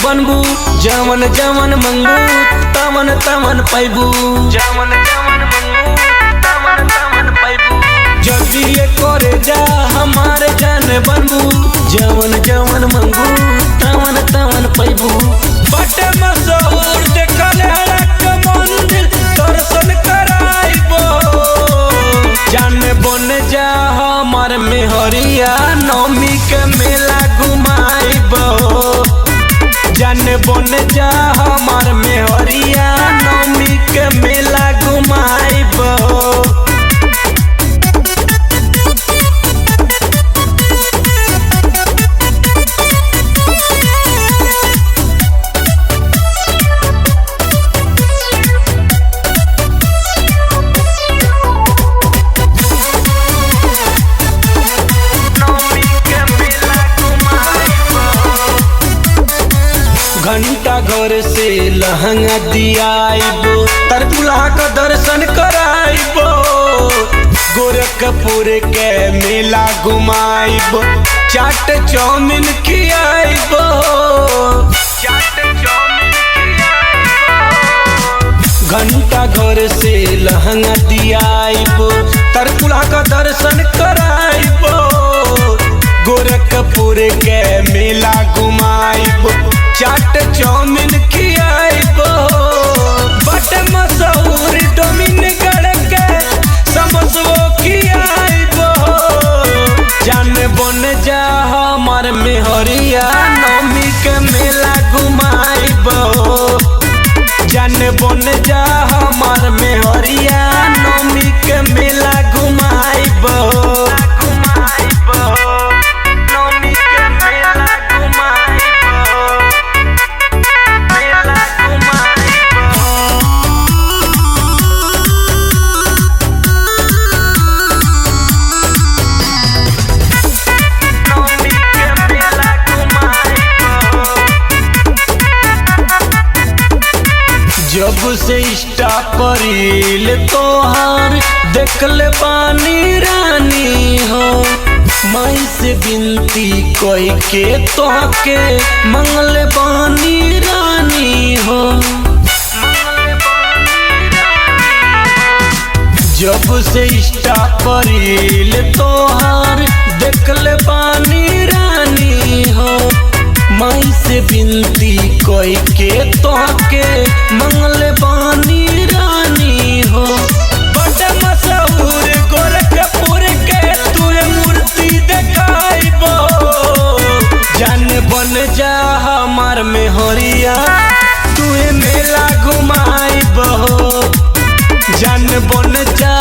बनबू जवन जवन मंगू तमन तमन पैबू। जवन जवन मंगू तमन तमन पैबू। जल्दी ये करे जा हमारे जान बनबू जवन जवन मंगू तमन तमन पैबू। बटे मशहूर देखल हड़क मंदिर दर्शन कराइबो। जान बन जा हमार मेहरिया नौमी के मेला घुमाइबो। जान बन जा हमार मेहरिया नौमी के मेला घुमाइबो। घंटा घर से लहंगा दियाइबो तर दुल्हा का दर्शन कराइबो। गोरखपुर के मेला घुमाइबो चाट चाउमीन खियाइबो। चाट चाउमीन खियाइबो। घंटा घर से लहंगा दियाइबो तर दुल्हा का दर्शन कराइबो। गोरखपुर के मेला घुमाइबो चाट चाउमीन खियाइबो। बटे मशहूर डोमिनगढ़ के समोसो खियाइबो। जान बन जा हमार मेहरिया नौमी के मेला घुमाइबो। जान बन जा हमार मेहरिया नौमी के मेला घुमाइबो। जब से इंस्टा पर रील तोहार देखल बानी रानी हो। माई से विनती कोई के तोहके मंगल बानी रानी हो। जब से इंस्टा पर रील तोहार देखल बानी रानी हो। माई से विनती कोई के तोहके मंगल बानी रानी हो। बटे मशहूर गोरखपुर के तुए मूर्ति देखाइबो। जान बन जा हमार मेहरिया तुए मेला घुमाइबो। जान बन जा